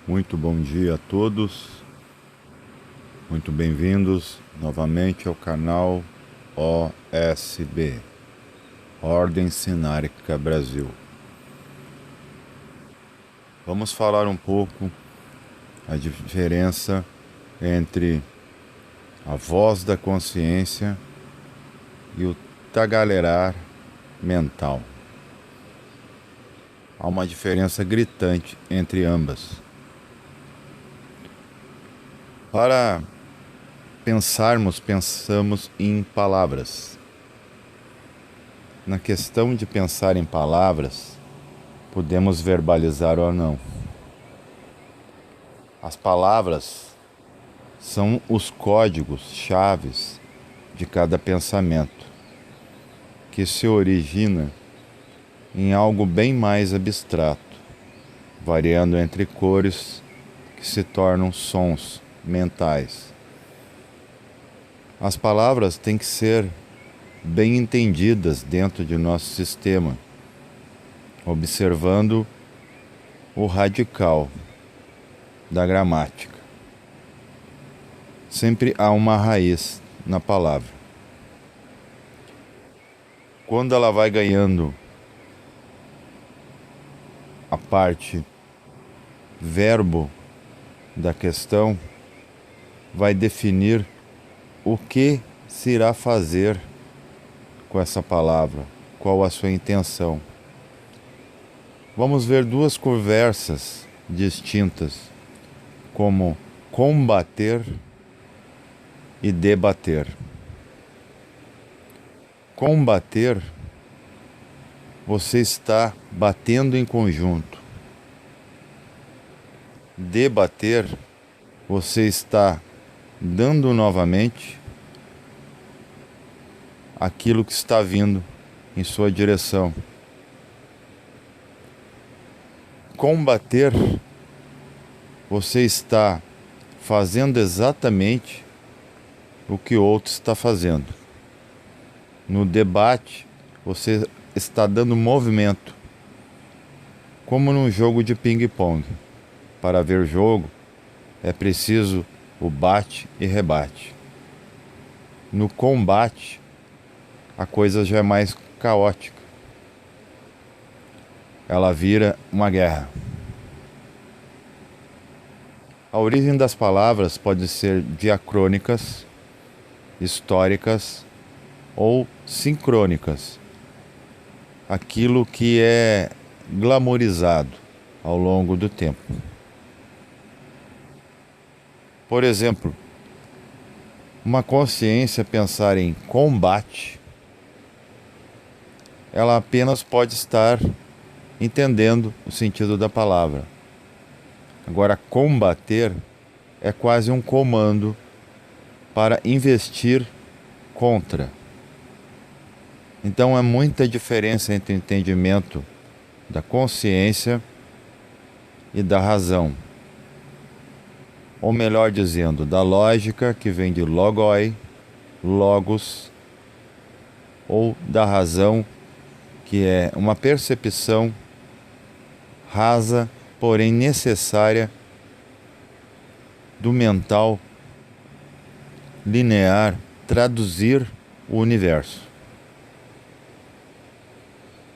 Muito bom dia a todos, muito bem-vindos novamente ao canal OSB, Ordem Sinárica Brasil. Vamos falar um pouco a diferença entre a voz da consciência e o tagarelar mental. Há uma diferença gritante entre ambas. Para pensamos em palavras. Na questão de pensar em palavras, podemos verbalizar ou não. As palavras são os códigos chaves de cada pensamento, que se origina em algo bem mais abstrato, variando entre cores que se tornam sons mentais. As palavras têm que ser bem entendidas dentro de nosso sistema, observando o radical da gramática. Sempre há uma raiz na palavra. Quando ela vai ganhando a parte verbo da questão, vai definir o que se irá fazer com essa palavra, qual a sua intenção. Vamos ver duas conversas distintas, como combater e debater. Combater, você está batendo em conjunto. Debater, você está dando novamente aquilo que está vindo em sua direção. Combater, você está fazendo exatamente o que o outro está fazendo. No debate, você está dando movimento, como num jogo de ping-pong. Para ver jogo, é preciso o bate e rebate. No combate, a coisa já é mais caótica. Ela vira uma guerra. A origem das palavras pode ser diacrônicas, históricas ou sincrônicas. Aquilo que é glamorizado ao longo do tempo. Por exemplo, uma consciência pensar em combate, ela apenas pode estar entendendo o sentido da palavra. Agora, combater é quase um comando para investir contra. Então, há muita diferença entre o entendimento da consciência e da razão. Ou melhor dizendo, da lógica, que vem de logoi, logos, ou da razão, que é uma percepção rasa, porém necessária, do mental linear traduzir o universo.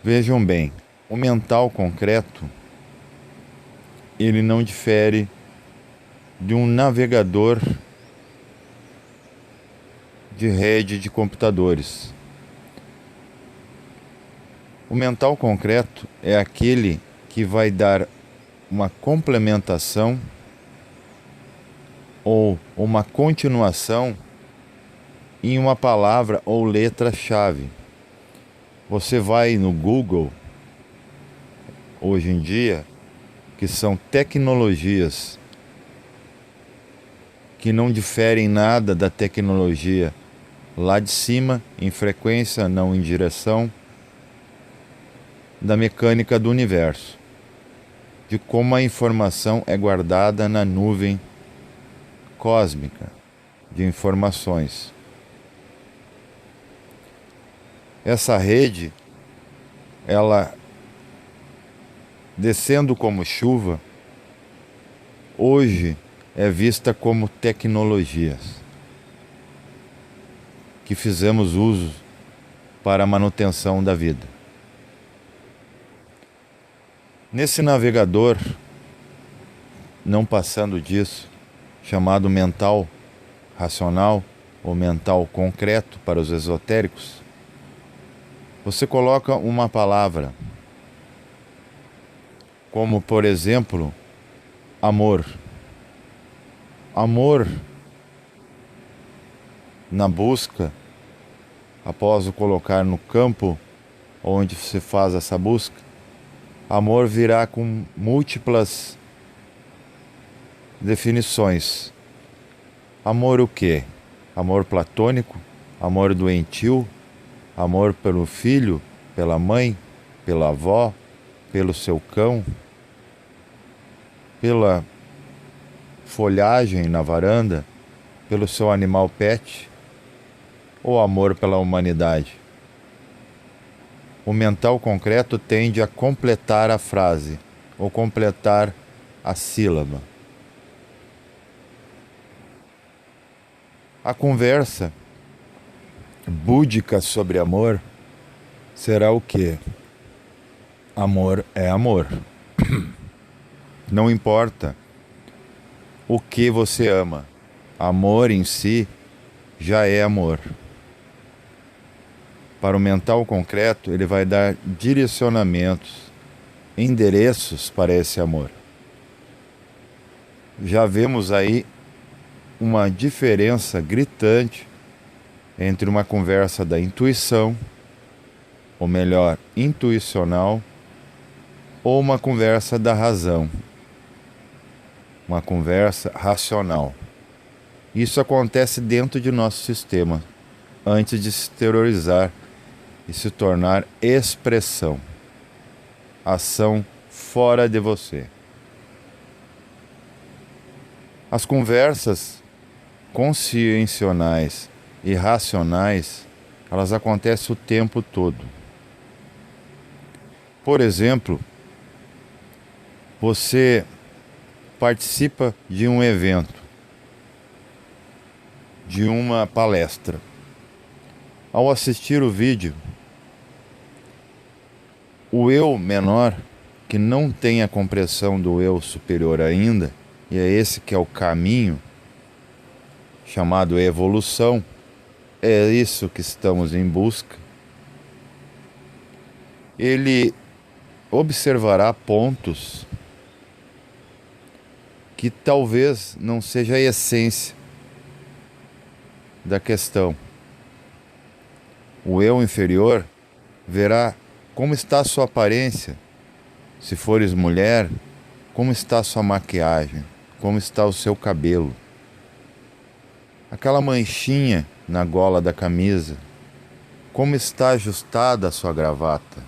Vejam bem, o mental concreto, ele não difere de um navegador de rede de computadores. O mental concreto é aquele que vai dar uma complementação ou uma continuação em uma palavra ou letra-chave. Você vai no Google, hoje em dia, que são tecnologias que não diferem nada da tecnologia lá de cima, em frequência, não em direção, da mecânica do universo, de como a informação é guardada na nuvem cósmica de informações. Essa rede, ela descendo como chuva, hoje é vista como tecnologias que fizemos uso para a manutenção da vida. Nesse navegador, não passando disso, chamado mental racional ou mental concreto para os esotéricos, você coloca uma palavra, como por exemplo, amor. Amor, na busca, após o colocar no campo onde se faz essa busca, amor virá com múltiplas definições. Amor o quê? Amor platônico, amor doentio, amor pelo filho, pela mãe, pela avó, pelo seu cão, pela folhagem na varanda, pelo seu animal pet, ou amor pela humanidade? O mental concreto tende a completar a frase, ou completar a sílaba. A conversa búdica sobre amor será o quê? Amor é amor. Não importa o que você ama, amor em si já é amor. Para o mental concreto, ele vai dar direcionamentos, endereços para esse amor. Já vemos aí uma diferença gritante entre uma conversa da intuição, ou melhor, intuicional, ou uma conversa da razão, uma conversa racional. Isso acontece dentro de nosso sistema, antes de se exteriorizar e se tornar expressão, ação fora de você. As conversas conscienciais e racionais, elas acontecem o tempo todo. Por exemplo, você participa de um evento, de uma palestra. Ao assistir o vídeo, o eu menor, que não tem a compreensão do eu superior ainda, e é esse que é o caminho, chamado evolução, é isso que estamos em busca. Ele observará pontos que talvez não seja a essência da questão. O eu inferior verá como está a sua aparência, se fores mulher, como está a sua maquiagem, como está o seu cabelo, aquela manchinha na gola da camisa, como está ajustada a sua gravata,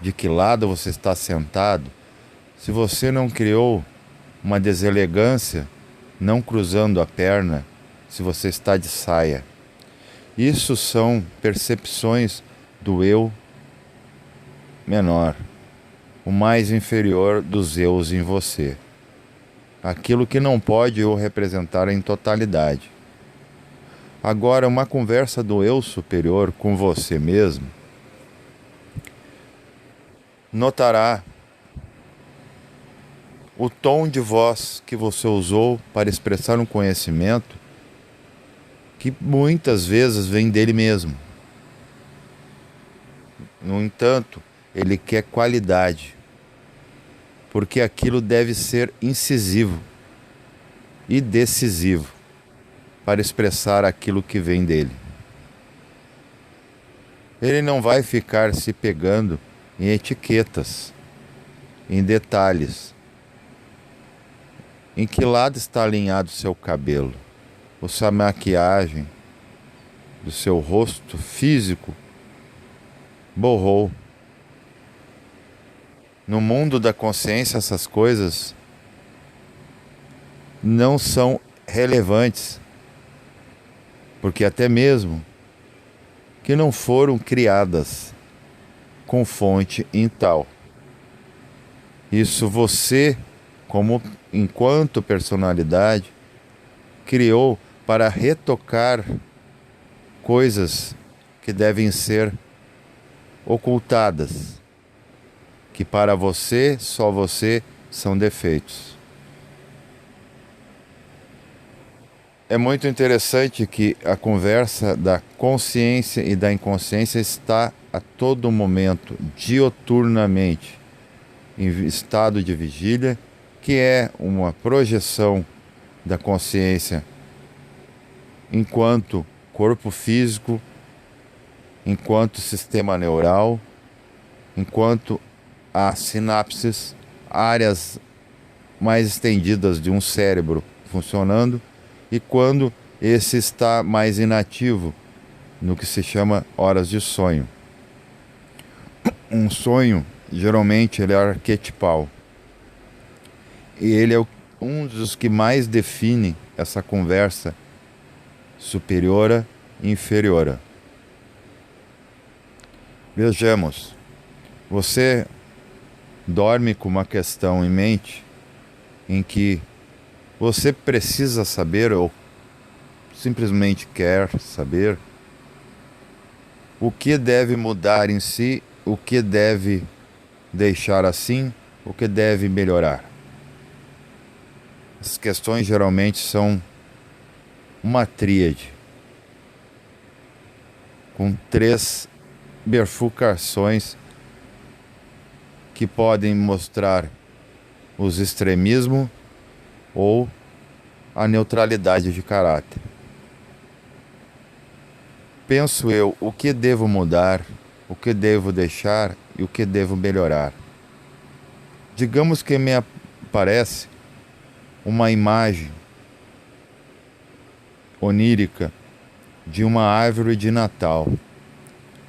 de que lado você está sentado, se você não criou uma deselegância, não cruzando a perna, se você está de saia. Isso são percepções do eu menor, o mais inferior dos eus em você. Aquilo que não pode o representar em totalidade. Agora, uma conversa do eu superior com você mesmo, notará o tom de voz que você usou para expressar um conhecimento que muitas vezes vem dele mesmo. No entanto, ele quer qualidade, porque aquilo deve ser incisivo e decisivo para expressar aquilo que vem dele. Ele não vai ficar se pegando em etiquetas, em detalhes. Em que lado está alinhado o seu cabelo? Ou sua maquiagem do seu rosto físico borrou? No mundo da consciência, essas coisas não são relevantes, porque até mesmo que não foram criadas com fonte em tal. Isso você, como enquanto personalidade, criou para retocar coisas que devem ser ocultadas, que para você, só você, são defeitos. É muito interessante que a conversa da consciência e da inconsciência está a todo momento, dioturnamente, em estado de vigília, que é uma projeção da consciência enquanto corpo físico, enquanto sistema neural, enquanto há sinapses, áreas mais estendidas de um cérebro funcionando, e quando esse está mais inativo, no que se chama horas de sonho. Um sonho, geralmente, ele é arquetipal. E ele é um dos que mais define essa conversa superiora e inferiora. Vejamos, você dorme com uma questão em mente em que você precisa saber ou simplesmente quer saber o que deve mudar em si, o que deve deixar assim, o que deve melhorar. As questões geralmente são uma tríade com 3 bifurcações que podem mostrar os extremismos ou a neutralidade de caráter. Penso eu, o que devo mudar, o que devo deixar e o que devo melhorar. Digamos que me aparece uma imagem onírica de uma árvore de Natal.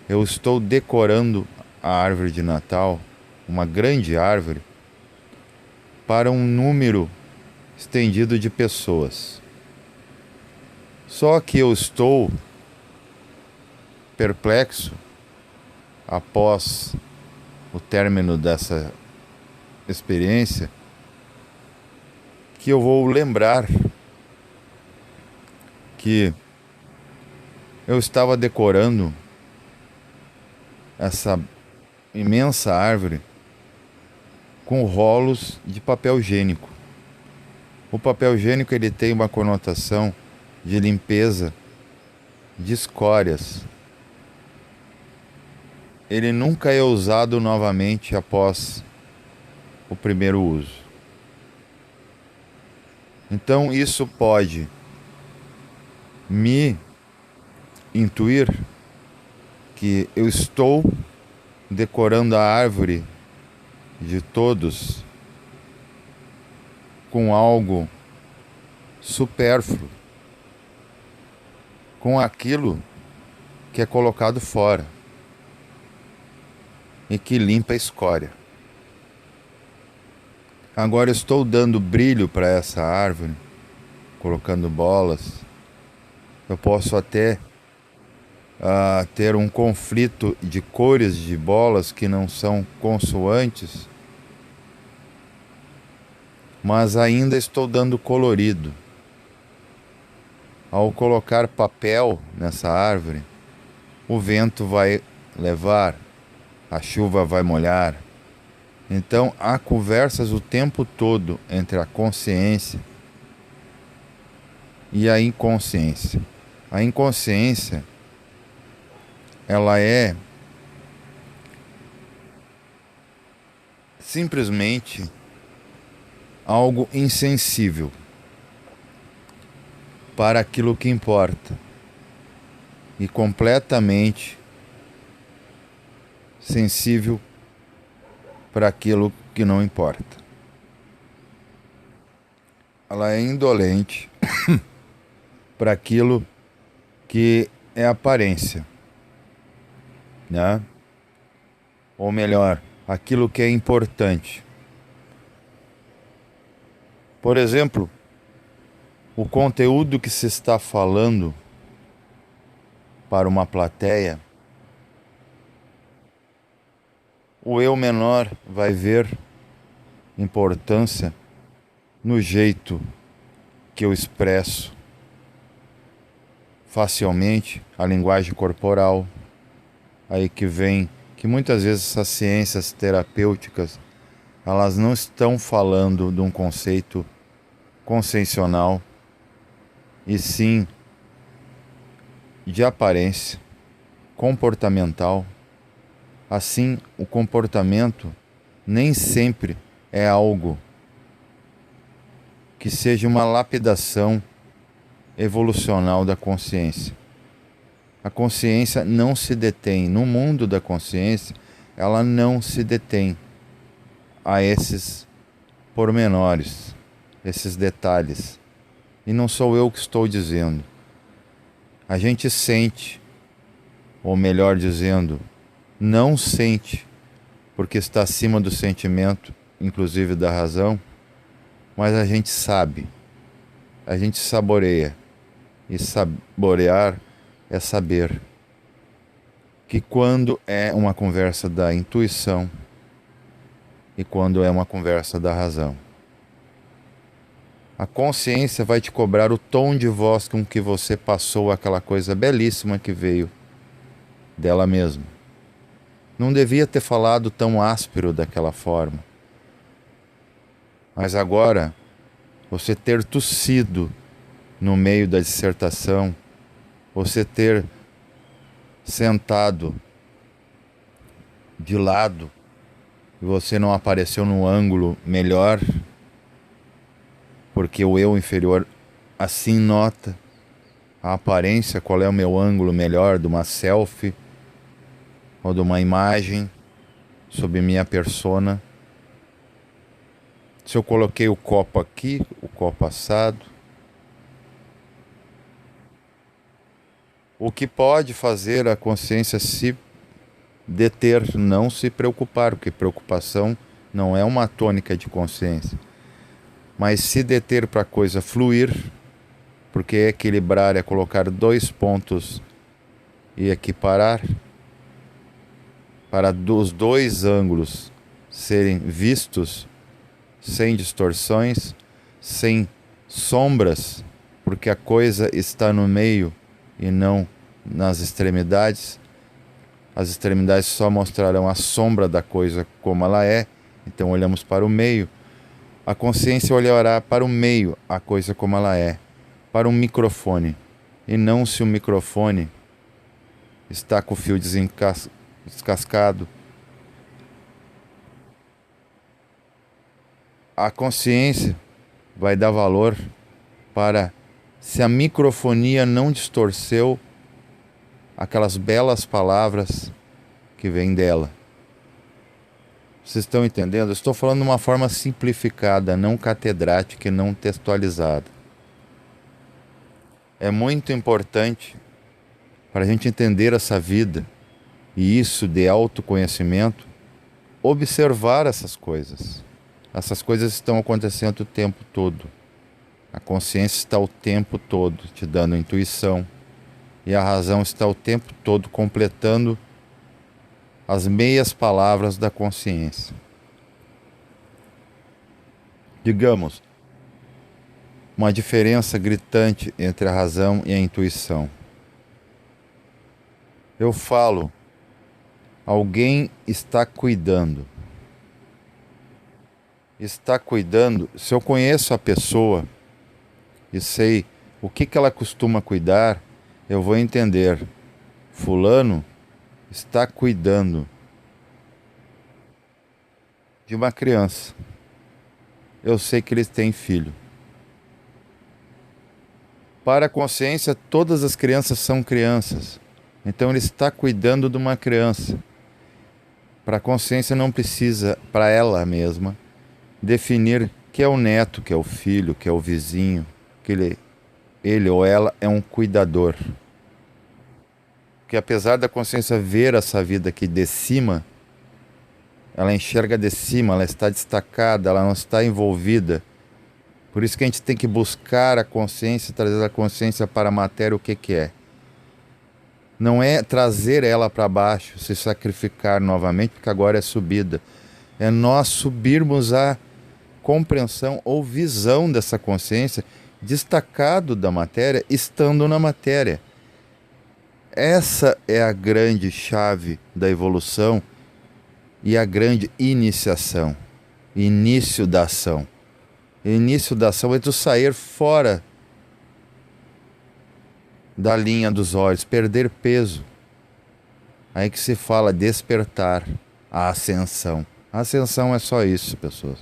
Eu estou decorando a árvore de Natal, uma grande árvore, para um número estendido de pessoas. Só que eu estou perplexo após o término dessa experiência, que eu vou lembrar que eu estava decorando essa imensa árvore com rolos de papel higiênico. O papel higiênico, ele tem uma conotação de limpeza de escórias. Ele nunca é usado novamente após o primeiro uso. Então isso pode me intuir que eu estou decorando a árvore de todos com algo supérfluo, com aquilo que é colocado fora e que limpa a escória. Agora eu estou dando brilho para essa árvore, colocando bolas. Eu posso até ter um conflito de cores de bolas que não são consoantes, mas ainda estou dando colorido. Ao colocar papel nessa árvore, o vento vai levar, a chuva vai molhar. Então há conversas o tempo todo entre a consciência e a inconsciência. A inconsciência, ela é simplesmente algo insensível para aquilo que importa e completamente sensível para aquilo que não importa. Ela é indolente para aquilo que é aparência, né? Ou melhor, aquilo que é importante. Por exemplo, o conteúdo que se está falando para uma plateia, o eu menor vai ver importância no jeito que eu expresso facilmente a linguagem corporal. Aí que vem que muitas vezes essas ciências terapêuticas, elas não estão falando de um conceito consciencial, e sim de aparência comportamental. Assim, o comportamento nem sempre é algo que seja uma lapidação evolucional da consciência. A consciência não se detém. No mundo da consciência, ela não se detém a esses pormenores, esses detalhes. E não sou eu que estou dizendo. A gente sente, ou melhor dizendo, não sente, porque está acima do sentimento, inclusive da razão, mas a gente sabe, a gente saboreia. E saborear é saber que quando é uma conversa da intuição e quando é uma conversa da razão. A consciência vai te cobrar o tom de voz com que você passou aquela coisa belíssima que veio dela mesma. Não devia ter falado tão áspero daquela forma. Mas agora, você ter tossido no meio da dissertação, você ter sentado de lado e você não apareceu no ângulo melhor, porque o eu inferior assim nota a aparência, qual é o meu ângulo melhor de uma selfie ou de uma imagem sob minha persona. Se eu coloquei o copo aqui, o copo assado, o que pode fazer a consciência se deter, não se preocupar, porque preocupação não é uma tônica de consciência, mas se deter para a coisa fluir, porque equilibrar é colocar dois pontos e equiparar, para os dois ângulos serem vistos sem distorções, sem sombras, porque a coisa está no meio e não nas extremidades. As extremidades só mostrarão a sombra da coisa como ela é, então olhamos para o meio. A consciência olhará para o meio, a coisa como ela é, para um microfone, e não se o microfone está com o fio descascado. A consciência vai dar valor para se a microfonia não distorceu aquelas belas palavras que vêm dela. Vocês estão entendendo? Eu estou falando de uma forma simplificada, não catedrática e não textualizada. É muito importante para a gente entender essa vida e isso de autoconhecimento, observar essas coisas. Essas coisas estão acontecendo o tempo todo. A consciência está o tempo todo te dando intuição e a razão está o tempo todo completando as meias palavras da consciência. Digamos, uma diferença gritante entre a razão e a intuição. Eu falo, alguém está cuidando. Está cuidando, se eu conheço a pessoa e sei o que ela costuma cuidar, eu vou entender. Fulano está cuidando de uma criança. Eu sei que ele tem filho. Para a consciência, todas as crianças são crianças. Então ele está cuidando de uma criança. Para a consciência não precisa, para ela mesma, definir que é o neto, que é o filho, que é o vizinho, que ele ou ela é um cuidador. Porque apesar da consciência ver essa vida aqui de cima, ela enxerga de cima, ela está destacada, ela não está envolvida. Por isso que a gente tem que buscar a consciência, trazer a consciência para a matéria, o que é. Não é trazer ela para baixo, se sacrificar novamente, porque agora é subida. É nós subirmos a compreensão ou visão dessa consciência destacado da matéria, estando na matéria. Essa é a grande chave da evolução e a grande iniciação, início da ação. Início da ação é tu sair fora da linha dos olhos, perder peso. Aí que se fala despertar, a ascensão. A ascensão é só isso, pessoas.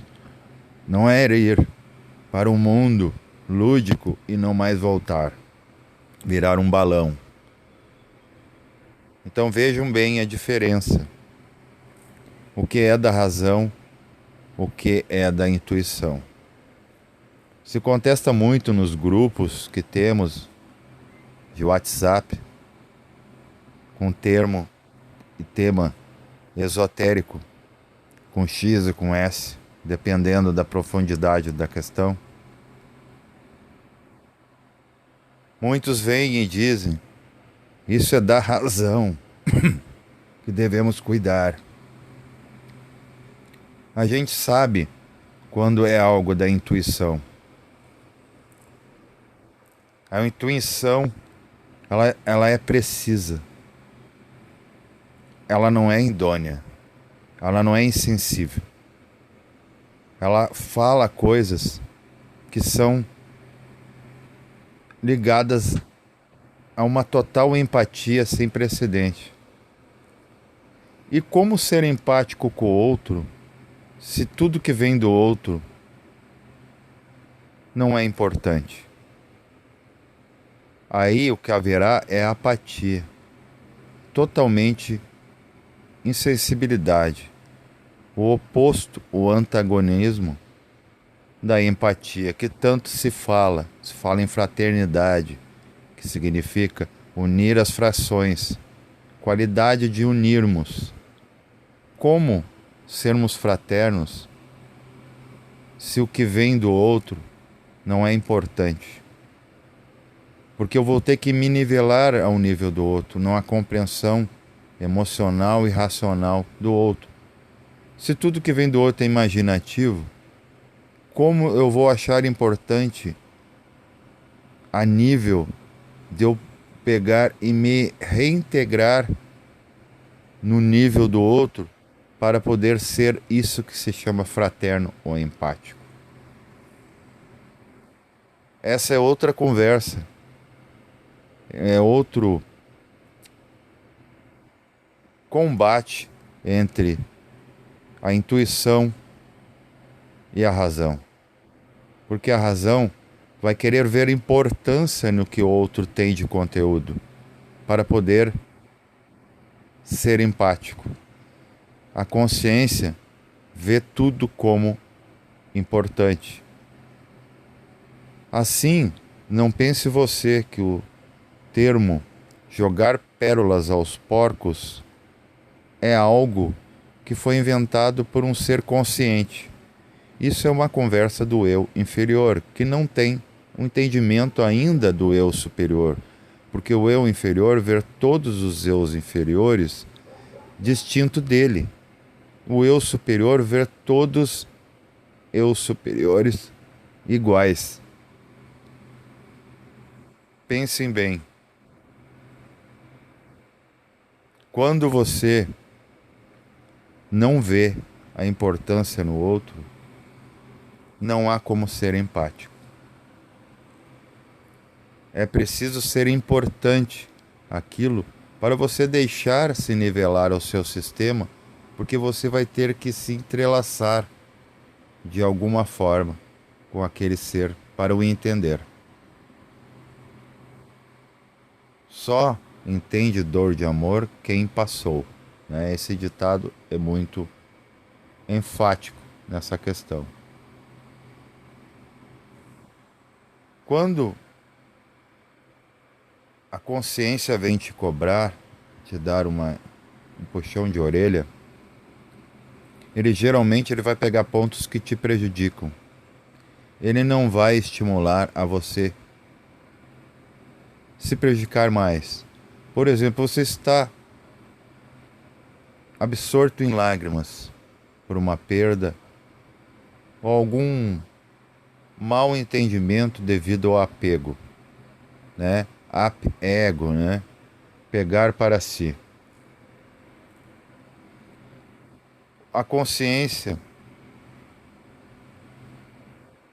Não é ir para um mundo lúdico e não mais voltar. Virar um balão. Então vejam bem a diferença. O que é da razão, o que é da intuição. Se contesta muito nos grupos que temos de WhatsApp, com termo e tema esotérico, com X e com S, dependendo da profundidade da questão. Muitos vêm e dizem, isso é da razão, que devemos cuidar. A gente sabe quando é algo da intuição. A intuição, ela é precisa. Ela não é idônea. Ela não é insensível. Ela fala coisas que são ligadas a uma total empatia sem precedente. E como ser empático com o outro, se tudo que vem do outro não é importante? Aí o que haverá é apatia, totalmente insensibilidade, o oposto, o antagonismo da empatia, que tanto se fala em fraternidade, que significa unir as frações, qualidade de unirmos. Como sermos fraternos se o que vem do outro não é importante? Porque eu vou ter que me nivelar ao nível do outro, não há compreensão emocional e racional do outro. Se tudo que vem do outro é imaginativo, como eu vou achar importante a nível de eu pegar e me reintegrar no nível do outro para poder ser isso que se chama fraterno ou empático? Essa é outra conversa. É outro combate entre a intuição e a razão. Porque a razão vai querer ver importância no que o outro tem de conteúdo para poder ser empático. A consciência vê tudo como importante. Assim, não pense você que o termo jogar pérolas aos porcos é algo que foi inventado por um ser consciente. Isso é uma conversa do eu inferior, que não tem um entendimento ainda do eu superior, porque o eu inferior vê todos os eus inferiores distinto dele. O eu superior vê todos eu superiores iguais. Pensem bem. Quando você não vê a importância no outro, não há como ser empático. É preciso ser importante aquilo para você deixar se nivelar ao seu sistema, porque você vai ter que se entrelaçar de alguma forma com aquele ser para o entender. Só entende dor de amor quem passou, né? Esse ditado é muito enfático nessa questão. Quando a consciência vem te cobrar, te dar um puxão de orelha, ele vai pegar pontos que te prejudicam. Ele não vai estimular a você se prejudicar mais. Por exemplo, você está absorto em lágrimas por uma perda ou algum mal entendimento devido ao apego, né? Ego, né? Pegar para si. A consciência,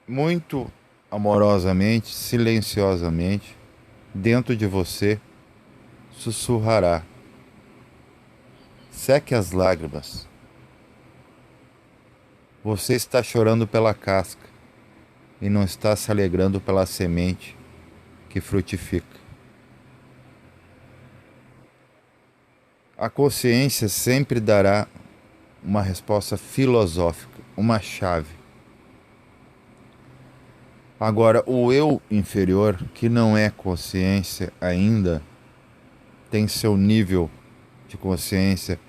muito amorosamente, silenciosamente, dentro de você, sussurrará: seque as lágrimas. Você está chorando pela casca e não está se alegrando pela semente que frutifica. A consciência sempre dará uma resposta filosófica, uma chave. Agora, o eu inferior, que não é consciência ainda, tem seu nível de consciência,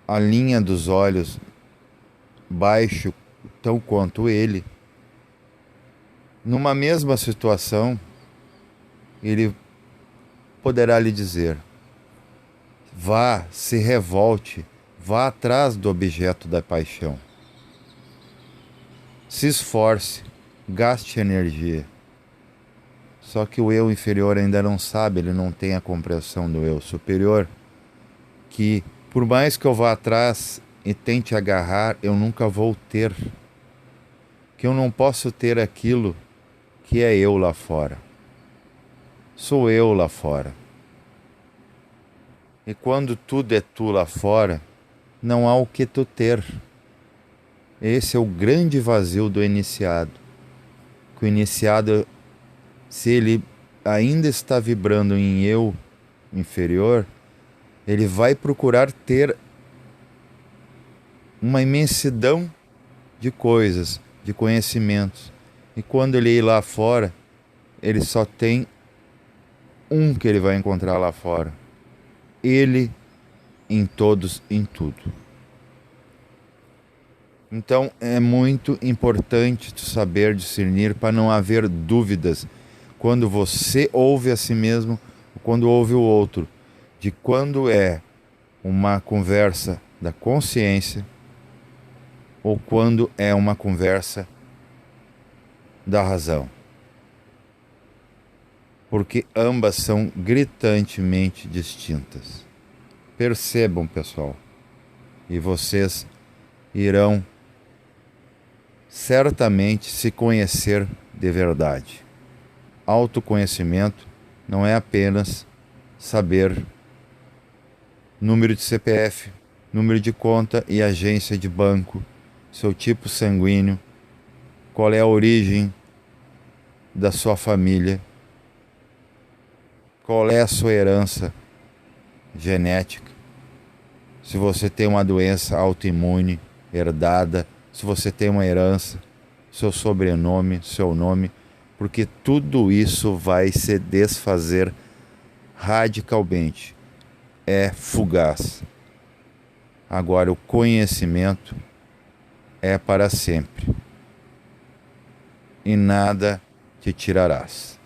a linha dos olhos baixo, tão quanto ele. Numa mesma situação, ele poderá lhe dizer: vá, se revolte, vá atrás do objeto da paixão. Se esforce, gaste energia. Só que o eu inferior ainda não sabe, ele não tem a compreensão do eu superior, que por mais que eu vá atrás e tente agarrar, eu nunca vou ter. Que eu não posso ter aquilo que é eu lá fora. Sou eu lá fora. E quando tudo é tu lá fora, não há o que tu ter. Esse é o grande vazio do iniciado. Que o iniciado, se ele ainda está vibrando em eu inferior, ele vai procurar ter uma imensidão de coisas, de conhecimentos. E quando ele ir lá fora, ele só tem um que ele vai encontrar lá fora. Ele em todos, em tudo. Então é muito importante tu saber discernir para não haver dúvidas quando você ouve a si mesmo, quando ouve o outro, de quando é uma conversa da consciência ou quando é uma conversa da razão. Porque ambas são gritantemente distintas. Percebam, pessoal, e vocês irão certamente se conhecer de verdade. Autoconhecimento não é apenas saber número de CPF, número de conta e agência de banco, seu tipo sanguíneo, qual é a origem da sua família, qual é a sua herança genética, se você tem uma doença autoimune herdada, se você tem uma herança, seu sobrenome, seu nome, porque tudo isso vai se desfazer radicalmente. É fugaz. Agora, o conhecimento é para sempre. E nada te tirarás.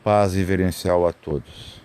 Paz reverencial a todos.